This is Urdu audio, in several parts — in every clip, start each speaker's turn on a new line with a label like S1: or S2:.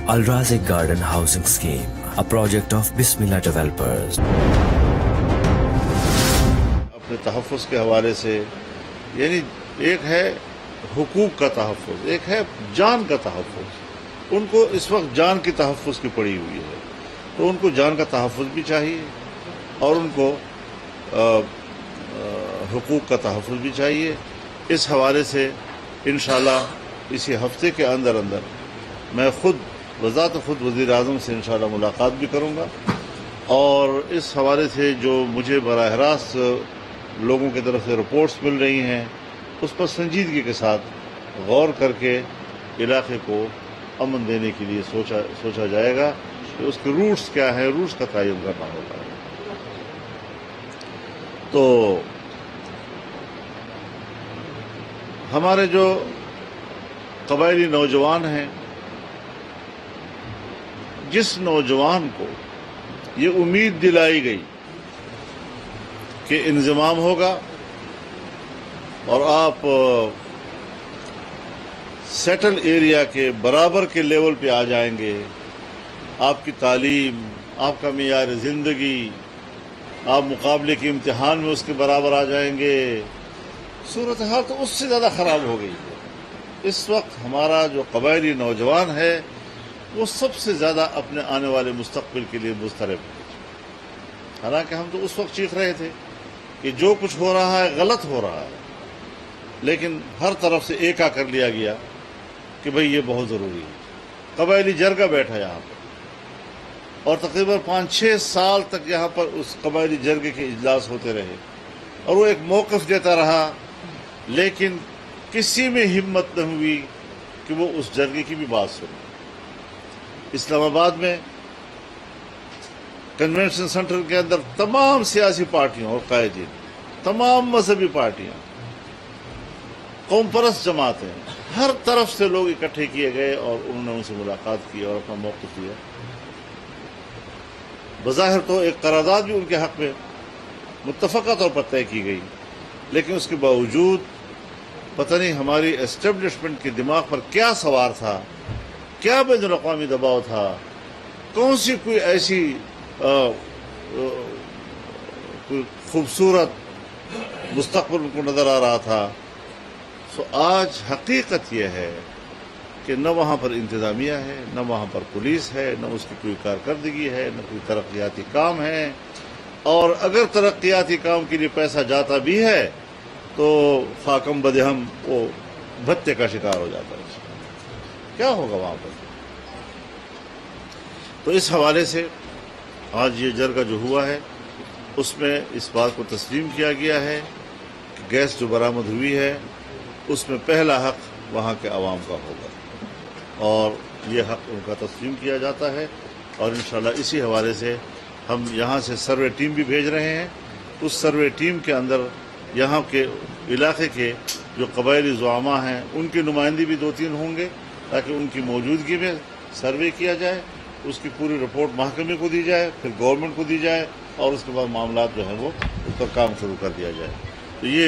S1: Al-Razik Garden Housing Scheme, a project of Bismillah Developers.
S2: اپنے تحفظ کے حوالے سے یعنی ایک ہے حقوق کا تحفظ، ایک ہے جان کا تحفظ. ان کو اس وقت جان کی تحفظ کی پڑی ہوئی ہے، تو ان کو جان کا تحفظ بھی چاہیے اور ان کو حقوق کا تحفظ بھی چاہیے. اس حوالے سے انشاءاللہ اسی ہفتے کے اندر میں خود بذات خود وزیر اعظم سے انشاءاللہ ملاقات بھی کروں گا، اور اس حوالے سے جو مجھے براہ راست لوگوں کی طرف سے رپورٹس مل رہی ہیں اس پر سنجیدگی کے ساتھ غور کر کے علاقے کو امن دینے کے لیے سوچا جائے گا کہ اس کے روٹس کیا ہے، روٹس کا تعین کرنا ہوگا. تو ہمارے جو قبائلی نوجوان ہیں، جس نوجوان کو یہ امید دلائی گئی کہ انضمام ہوگا اور آپ سیٹل ایریا کے برابر کے لیول پہ آ جائیں گے، آپ کی تعلیم، آپ کا معیار زندگی، آپ مقابلے کے امتحان میں اس کے برابر آ جائیں گے، صورتحال تو اس سے زیادہ خراب ہو گئی ہے. اس وقت ہمارا جو قبائلی نوجوان ہے وہ سب سے زیادہ اپنے آنے والے مستقبل کے لیے مضطرب ہے. حالانکہ ہم تو اس وقت چیخ رہے تھے کہ جو کچھ ہو رہا ہے غلط ہو رہا ہے، لیکن ہر طرف سے ایکا کر لیا گیا کہ بھئی یہ بہت ضروری ہے. قبائلی جرگہ بیٹھا یہاں پر اور تقریباً 5-6 سال تک یہاں پر اس قبائلی جرگے کے اجلاس ہوتے رہے اور وہ ایک موقف دیتا رہا، لیکن کسی میں ہمت نہ ہوئی کہ وہ اس جرگے کی بھی بات سنے. اسلام آباد میں کنونشن سینٹر کے اندر تمام سیاسی پارٹیوں اور قائدین، تمام مذہبی پارٹیاں، قوم پرست جماعتیں، ہر طرف سے لوگ اکٹھے کیے گئے اور انہوں نے ان سے ملاقات کی اور اپنا موقف لیا. بظاہر تو ایک قرارداد بھی ان کے حق میں متفقہ طور پر طے کی گئی، لیکن اس کے باوجود پتہ نہیں ہماری اسٹیبلشمنٹ کے دماغ پر کیا سوار تھا، کیا بین الاقوامی دباؤ تھا، کون سی کوئی ایسی کوئی خوبصورت مستقبل ان کو نظر آ رہا تھا. سو آج حقیقت یہ ہے کہ نہ وہاں پر انتظامیہ ہے، نہ وہاں پر پولیس ہے، نہ اس کی کوئی کارکردگی ہے، نہ کوئی ترقیاتی کام ہے، اور اگر ترقیاتی کام کے لیے پیسہ جاتا بھی ہے تو خاکم بدہم وہ بھتے کا شکار ہو جاتا ہے. کیا ہوگا وہاں پر؟ تو اس حوالے سے آج یہ جرگہ جو ہوا ہے اس میں اس بات کو تسلیم کیا گیا ہے کہ گیس جو برآمد ہوئی ہے اس میں پہلا حق وہاں کے عوام کا ہوگا، اور یہ حق ان کا تسلیم کیا جاتا ہے. اور انشاءاللہ اسی حوالے سے ہم یہاں سے سروے ٹیم بھی بھیج رہے ہیں. اس سروے ٹیم کے اندر یہاں کے علاقے کے جو قبائلی زعماء ہیں ان کی نمائندے بھی 2-3 ہوں گے، تاکہ ان کی موجودگی میں سروے کیا جائے، اس کی پوری رپورٹ محکمے کو دی جائے، پھر گورنمنٹ کو دی جائے، اور اس کے بعد معاملات جو ہیں وہ اس پر کام شروع کر دیا جائے. تو یہ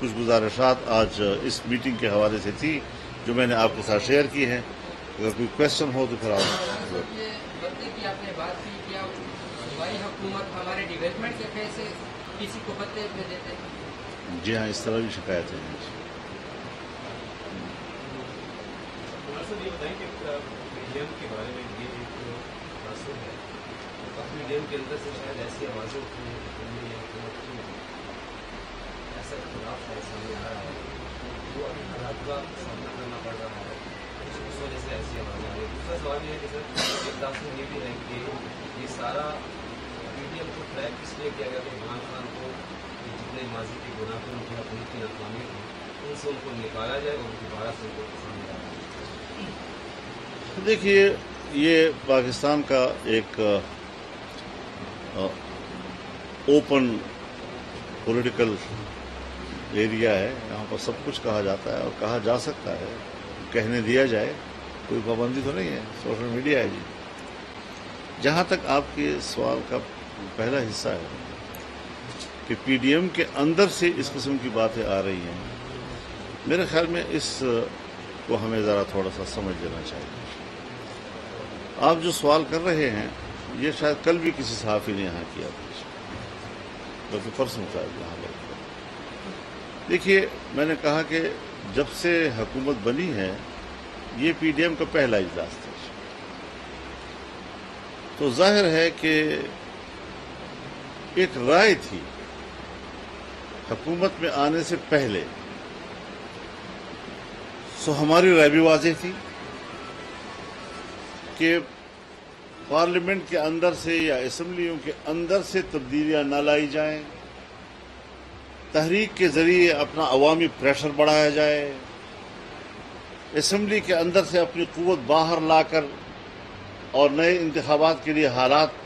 S2: کچھ گزارشات آج اس میٹنگ کے حوالے سے تھی جو میں نے آپ کے ساتھ شیئر کی ہیں. اگر کوئی کویشچن ہو تو پھر آپ جی ہاں، اس طرح بھی شکایتیں ہیں.
S3: کے بارے میں یہ ایک تاثر ہے، میڈیم کے اندر سے شاید ایسی آوازیں اٹھی ہیں کہ ایسا اختلاف ہے، سامنے آ رہا ہے، وہ ابھی حالات کا سامنا کرنا پڑ رہا ہے، اس وجہ سے ایسی آوازیں آ رہی ہے. دوسرا سوال یہ ہے کہ سر ایک تاثر یہ بھی ہے کہ یہ سارا میڈیم کو ٹریک اس لیے کیا گیا کہ عمران خان کو جتنے ماضی کے گناہ پر ان کی حکومت کی ناکامی تھی ان سے ان کو نکالا جائے اور دوبارہ سے ان کو سامنے آیا.
S2: دیکھیے، یہ پاکستان کا ایک اوپن پولیٹیکل ایریا ہے. یہاں پر سب کچھ کہا جاتا ہے اور کہا جا سکتا ہے، کہنے دیا جائے، کوئی پابندی تو نہیں ہے. سوشل میڈیا ہے. جی جہاں تک آپ کے سوال کا پہلا حصہ ہے کہ پی ڈی ایم کے اندر سے اس قسم کی باتیں آ رہی ہیں، میرے خیال میں اس کو ہمیں ذرا تھوڑا سا سمجھ لینا چاہیے. آپ جو سوال کر رہے ہیں یہ شاید کل بھی کسی صحافی نے یہاں کیا تھا، بلکہ پرسوں شاید یہاں پر۔ دیکھیے، میں نے کہا کہ جب سے حکومت بنی ہے یہ پی ڈی ایم کا پہلا اجلاس تھا، تو ظاہر ہے کہ ایک رائے تھی حکومت میں آنے سے پہلے، سو ہماری رائے بھی واضح تھی کہ پارلیمنٹ کے اندر سے یا اسمبلیوں کے اندر سے تبدیلیاں نہ لائی جائیں، تحریک کے ذریعے اپنا عوامی پریشر بڑھایا جائے، اسمبلی کے اندر سے اپنی قوت باہر لا کر اور نئے انتخابات کے لیے حالات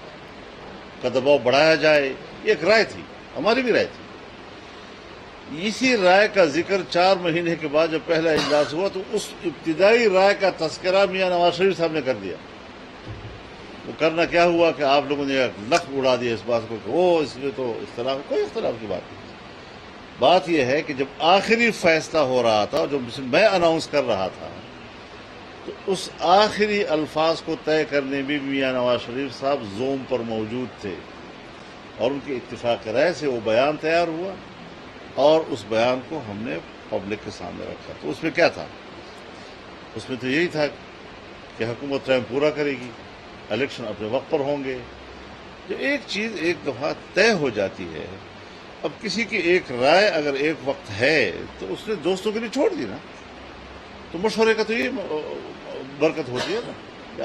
S2: کا دباؤ بڑھایا جائے۔ یہ ایک رائے تھی، ہماری بھی رائے تھی۔ اسی رائے کا ذکر 4 مہینے کے بعد جب پہلا اجلاس ہوا تو اس ابتدائی رائے کا تذکرہ میاں نواز شریف صاحب نے کر دیا۔ وہ کرنا کیا ہوا کہ آپ لوگوں نے نقد اڑا دیا اس بات کو کہ اس میں تو اختلاف، کوئی اختلاف کی بات نہیں۔ بات یہ ہے کہ جب آخری فیصلہ ہو رہا تھا، جو میں اناؤنس کر رہا تھا، تو اس آخری الفاظ کو طے کرنے میں میاں نواز شریف صاحب زوم پر موجود تھے، اور ان کی اتفاق رائے سے وہ بیان تیار ہوا اور اس بیان کو ہم نے پبلک کے سامنے رکھا۔ تو اس میں کیا تھا؟ اس میں تو یہی تھا کہ حکومت ٹائم پورا کرے گی، الیکشن اپنے وقت پر ہوں گے۔ جو ایک چیز ایک دفعہ طے ہو جاتی ہے، اب کسی کی ایک رائے اگر ایک وقت ہے تو اس نے دوستوں کے لیے چھوڑ دی نا، تو مشورے کا تو یہ برکت ہوتی ہے نا کہ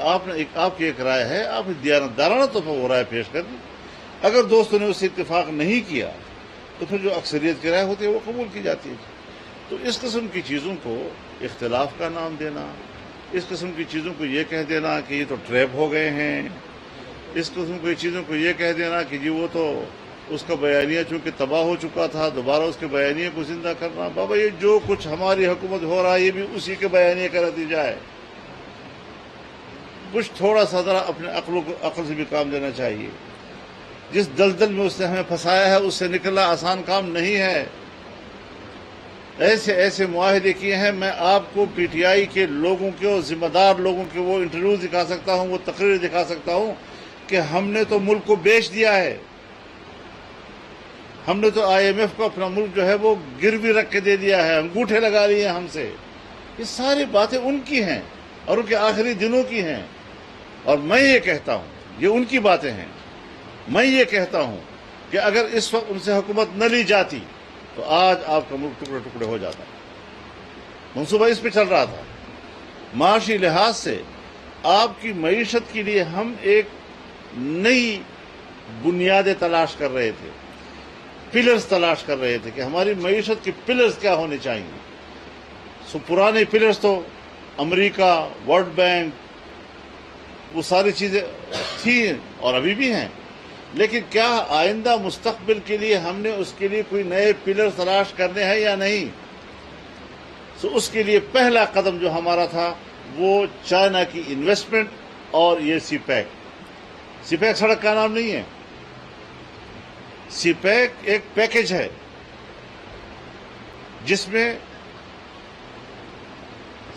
S2: آپ کی ایک رائے ہے، آپ نے دیانتدارانہ طور پر وہ رائے پیش کر دی۔ اگر دوستوں نے اس سے اتفاق نہیں کیا تو پھر جو اکثریت کی رائے ہوتی ہے وہ قبول کی جاتی ہے۔ تو اس قسم کی چیزوں کو اختلاف کا نام دینا، اس قسم کی چیزوں کو یہ کہہ دینا کہ یہ تو ٹریپ ہو گئے ہیں، اس قسم کی چیزوں کو یہ کہہ دینا کہ جی وہ تو اس کا بیانیہ چونکہ تباہ ہو چکا تھا، دوبارہ اس کے بیانیے کو زندہ کرنا، بابا یہ جو کچھ ہماری حکومت ہو رہا ہے یہ بھی اسی کے بیانیے کا نتیجہ ہے۔ کچھ تھوڑا سا ذرا اپنے عقل سے بھی کام لینا چاہیے۔ جس دلدل میں اس نے ہمیں پھنسایا ہے اس سے نکلنا آسان کام نہیں ہے۔ ایسے معاہدے کیے ہیں، میں آپ کو پی ٹی آئی کے لوگوں کے اور ذمہ دار لوگوں کے وہ انٹرویو دکھا سکتا ہوں، وہ تقریر دکھا سکتا ہوں کہ ہم نے تو ملک کو بیچ دیا ہے، ہم نے تو آئی ایم ایف کو اپنا ملک جو ہے وہ گروی رکھ کے دے دیا ہے، انگوٹھے لگا لیے ہم سے۔ یہ ساری باتیں ان کی ہیں اور ان کے آخری دنوں کی ہیں، اور میں یہ کہتا ہوں یہ ان کی باتیں ہیں۔ میں یہ کہتا ہوں کہ اگر اس وقت ان سے حکومت نہ لی جاتی تو آج آپ کا ملک ٹکڑے ٹکڑے ہو جاتا۔ منصوبہ اس پہ چل رہا تھا۔ معاشی لحاظ سے آپ کی معیشت کے لیے ہم ایک نئی بنیادیں تلاش کر رہے تھے، پلرز تلاش کر رہے تھے کہ ہماری معیشت کے پلرز کیا ہونے چاہیے۔ سو پرانے پلرز تو امریکہ، ورلڈ بینک، وہ ساری چیزیں تھیں اور ابھی بھی ہیں، لیکن کیا آئندہ مستقبل کے لیے ہم نے اس کے لیے کوئی نئے پلر تلاش کرنے ہیں یا نہیں؟ سو اس کے لیے پہلا قدم جو ہمارا تھا وہ چائنا کی انویسٹمنٹ اور یہ سی پیک۔ سی پیک سڑک کا نام نہیں ہے، سی پیک ایک پیکج ہے جس میں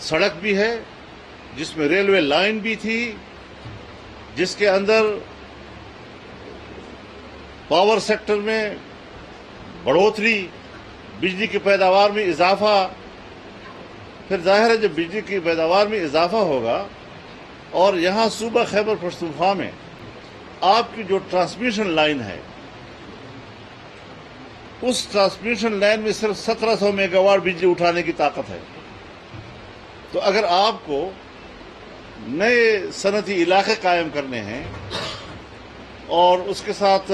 S2: سڑک بھی ہے، جس میں ریلوے لائن بھی تھی، جس کے اندر پاور سیکٹر میں بڑھوتری، بجلی کی پیداوار میں اضافہ۔ پھر ظاہر ہے جب بجلی کی پیداوار میں اضافہ ہوگا اور یہاں صوبہ خیبر پختونخوا میں آپ کی جو ٹرانسمیشن لائن ہے، اس ٹرانسمیشن لائن میں صرف 1700 میگا واٹ بجلی اٹھانے کی طاقت ہے۔ تو اگر آپ کو نئے صنعتی علاقے قائم کرنے ہیں اور اس کے ساتھ